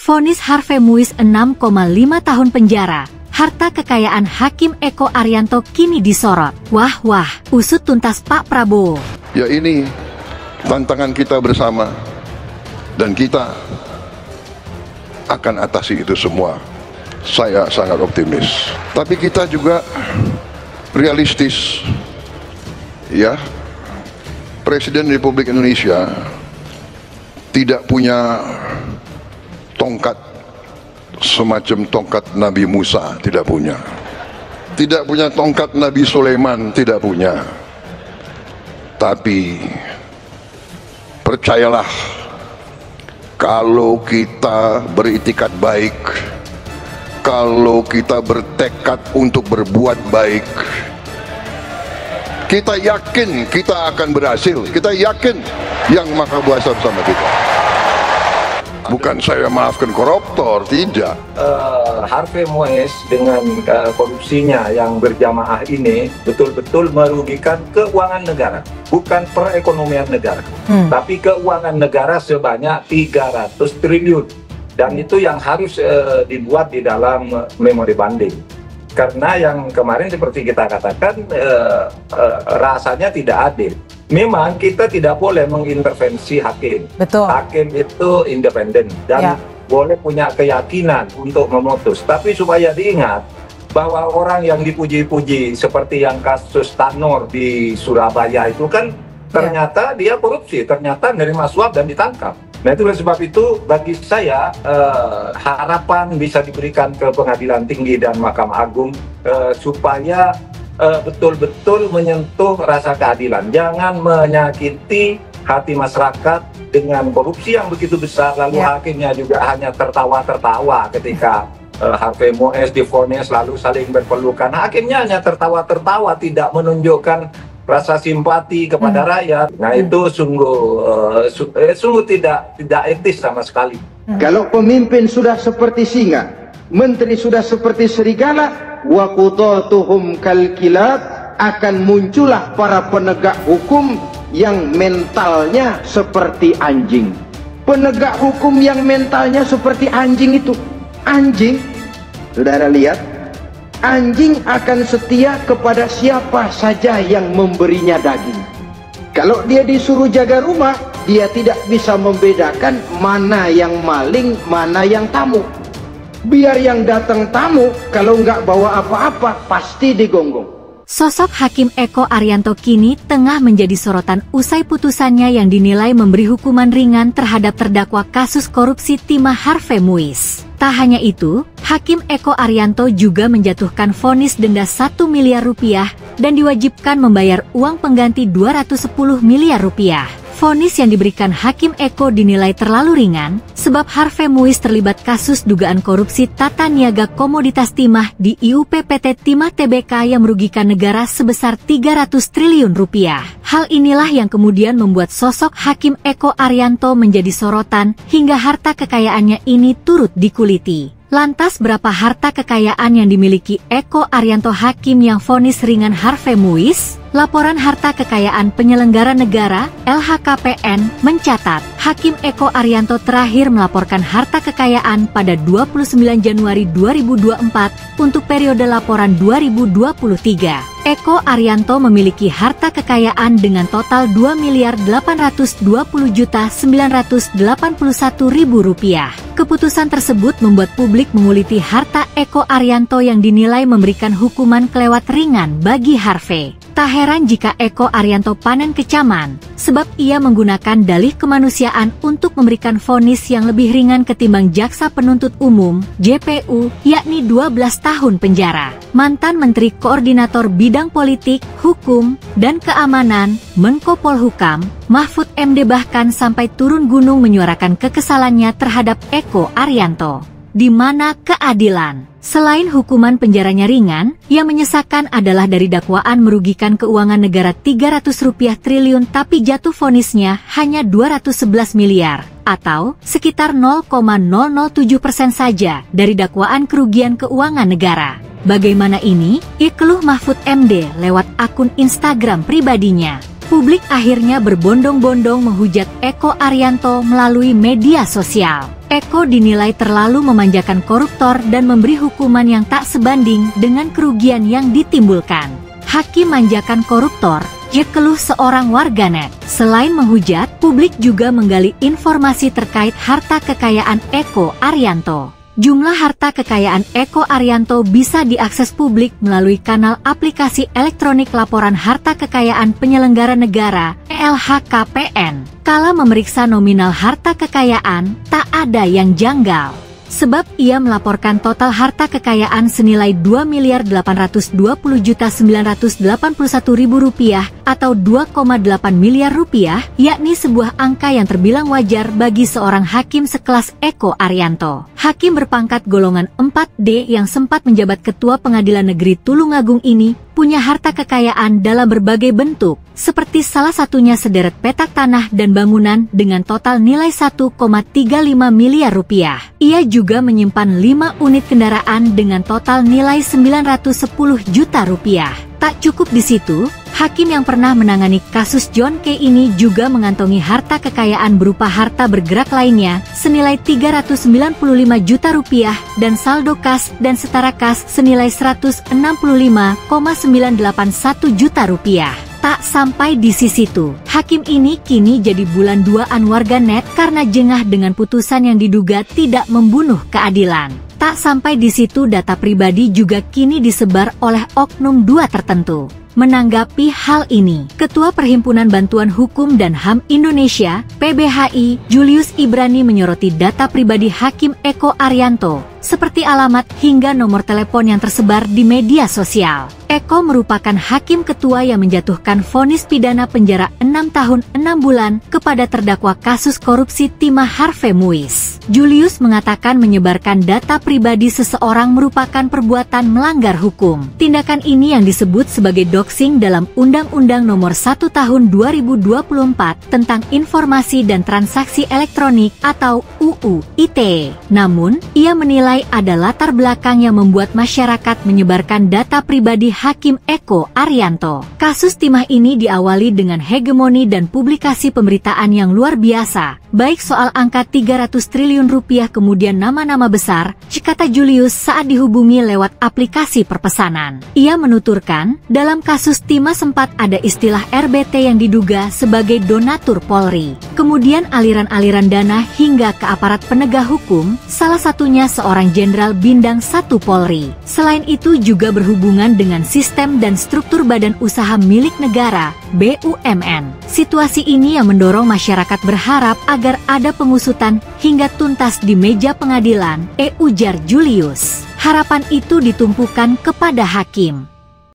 Vonis Harvey Muiz 6,5 tahun penjara. Harta kekayaan Hakim Eko Arianto kini disorot. Wah, usut tuntas Pak Prabowo. Ya, ini tantangan kita bersama dan kita akan atasi itu semua. Saya sangat optimis. Tapi kita juga realistis. Ya, Presiden Republik Indonesia tidak punya tongkat semacam tongkat Nabi Musa, tidak punya. Tidak punya tongkat Nabi Sulaiman, tidak punya. Tapi percayalah, kalau kita beritikat baik, kalau kita bertekad untuk berbuat baik, kita yakin kita akan berhasil. Kita yakin Yang Maha Kuasa bersama kita. Bukan saya maafkan koruptor, tidak. Harvey Muiz dengan korupsinya yang berjamaah ini betul-betul merugikan keuangan negara, bukan perekonomian negara, tapi keuangan negara sebanyak 300 triliun. Dan itu yang harus dibuat di dalam memori banding. Karena yang kemarin seperti kita katakan rasanya tidak adil. Memang kita tidak boleh mengintervensi hakim. Betul. Hakim itu independen dan boleh punya keyakinan untuk memutus. Tapi supaya diingat bahwa orang yang dipuji-puji seperti yang kasus Tanur di Surabaya itu kan ternyata dia korupsi, ternyata menerima suap dan ditangkap. Nah, itu sebab itu bagi saya harapan bisa diberikan ke Pengadilan Tinggi dan Mahkamah Agung supaya betul-betul menyentuh rasa keadilan. Jangan menyakiti hati masyarakat dengan korupsi yang begitu besar, lalu hakimnya juga hanya tertawa-tertawa ketika Harvey Muiz divonis lalu saling berpelukan. Hakimnya hanya tertawa-tertawa, tidak menunjukkan rasa simpati kepada rakyat. Nah, itu sungguh tidak etis sama sekali. Kalau pemimpin sudah seperti singa, menteri sudah seperti serigala, wa qudatuhum kal kilab, akan muncullah para penegak hukum yang mentalnya seperti anjing. Penegak hukum yang mentalnya seperti anjing itu, anjing, saudara lihat, anjing akan setia kepada siapa saja yang memberinya daging. Kalau dia disuruh jaga rumah, dia tidak bisa membedakan mana yang maling, mana yang tamu. Biar yang datang tamu, kalau nggak bawa apa-apa, pasti digonggong. Sosok Hakim Eko Arianto kini tengah menjadi sorotan usai putusannya yang dinilai memberi hukuman ringan terhadap terdakwa kasus korupsi timah Harvey Muiz. Tak hanya itu, Hakim Eko Arianto juga menjatuhkan vonis denda 1 miliar rupiah dan diwajibkan membayar uang pengganti 210 miliar rupiah. Vonis yang diberikan Hakim Eko dinilai terlalu ringan, sebab Harvey Muiz terlibat kasus dugaan korupsi tata niaga komoditas timah di IUPPT Timah Tbk yang merugikan negara sebesar 300 triliun rupiah. Hal inilah yang kemudian membuat sosok Hakim Eko Arianto menjadi sorotan hingga harta kekayaannya ini turut dikuliti. Lantas berapa harta kekayaan yang dimiliki Eko Arianto Hakim yang vonis ringan Harvey Muiz? Laporan Harta Kekayaan Penyelenggara Negara (LHKPN) mencatat, Hakim Eko Arianto terakhir melaporkan harta kekayaan pada 29 Januari 2024 untuk periode laporan 2023. Eko Arianto memiliki harta kekayaan dengan total Rp2.820.981.000. Keputusan tersebut membuat publik menguliti harta Eko Arianto yang dinilai memberikan hukuman kelewat ringan bagi Harvey. Tak heran jika Eko Arianto panen kecaman, sebab ia menggunakan dalih kemanusiaan untuk memberikan vonis yang lebih ringan ketimbang Jaksa Penuntut Umum, JPU, yakni 12 tahun penjara. Mantan Menteri Koordinator Bidang Politik, Hukum, dan Keamanan, Menko Polhukam, Mahfud MD bahkan sampai turun gunung menyuarakan kekesalannya terhadap Eko Arianto. Di mana keadilan? Selain hukuman penjaranya ringan, yang menyesakan adalah dari dakwaan merugikan keuangan negara 300 triliun tapi jatuh vonisnya hanya 211 miliar, atau sekitar 0,007% saja dari dakwaan kerugian keuangan negara. Bagaimana ini? Keluh Mahfud MD lewat akun Instagram pribadinya. Publik akhirnya berbondong-bondong menghujat Eko Arianto melalui media sosial. Eko dinilai terlalu memanjakan koruptor dan memberi hukuman yang tak sebanding dengan kerugian yang ditimbulkan. Hakim manjakan koruptor, keluh seorang warganet. Selain menghujat, publik juga menggali informasi terkait harta kekayaan Eko Arianto. Jumlah harta kekayaan Eko Arianto bisa diakses publik melalui kanal aplikasi elektronik Laporan Harta Kekayaan Penyelenggara Negara (LHKPN). Kala memeriksa nominal harta kekayaan, tak ada yang janggal. Sebab ia melaporkan total harta kekayaan senilai Rp2.820.981.000 atau 2,8 miliar rupiah, yakni sebuah angka yang terbilang wajar bagi seorang hakim sekelas Eko Arianto. Hakim berpangkat golongan 4D yang sempat menjabat Ketua Pengadilan Negeri Tulungagung ini punya harta kekayaan dalam berbagai bentuk, seperti salah satunya sederet petak tanah dan bangunan dengan total nilai 1,35 miliar rupiah. Ia juga menyimpan 5 unit kendaraan dengan total nilai 910 juta rupiah. Tak cukup di situ, hakim yang pernah menangani kasus John K. ini juga mengantongi harta kekayaan berupa harta bergerak lainnya senilai 395 juta rupiah dan saldo kas dan setara kas senilai 165,981 juta rupiah. Tak sampai di sisi itu, hakim ini kini jadi bulan duaan warganet karena jengah dengan putusan yang diduga tidak membunuh keadilan. Tak sampai di situ, data pribadi juga kini disebar oleh oknum 2 tertentu. Menanggapi hal ini, Ketua Perhimpunan Bantuan Hukum dan HAM Indonesia, PBHI, Julius Ibrani menyoroti data pribadi Hakim Eko Arianto, seperti alamat hingga nomor telepon yang tersebar di media sosial. Eko merupakan hakim ketua yang menjatuhkan vonis pidana penjara 6 tahun 6 bulan kepada terdakwa kasus korupsi Timah Harvey Muiz. Julius mengatakan menyebarkan data pribadi seseorang merupakan perbuatan melanggar hukum. Tindakan ini yang disebut sebagai doxing dalam Undang-Undang Nomor 1 Tahun 2024 tentang Informasi dan Transaksi Elektronik atau UU ITE. Namun, ia menilai ada latar belakang yang membuat masyarakat menyebarkan data pribadi Hakim Eko Arianto. Kasus timah ini diawali dengan hegemoni dan publikasi pemberitaan yang luar biasa, baik soal angka 300 triliun rupiah kemudian nama-nama besar, kata Julius saat dihubungi lewat aplikasi perpesanan. Ia menuturkan, dalam kasus timah sempat ada istilah RBT yang diduga sebagai donatur Polri. Kemudian aliran-aliran dana hingga ke aparat penegak hukum, salah satunya seorang Jenderal Bintang 1 Polri. Selain itu juga berhubungan dengan sistem dan struktur badan usaha milik negara, BUMN. Situasi ini yang mendorong masyarakat berharap agar ada pengusutan hingga tuntas di meja pengadilan, ujar Julius. Harapan itu ditumpukan kepada hakim.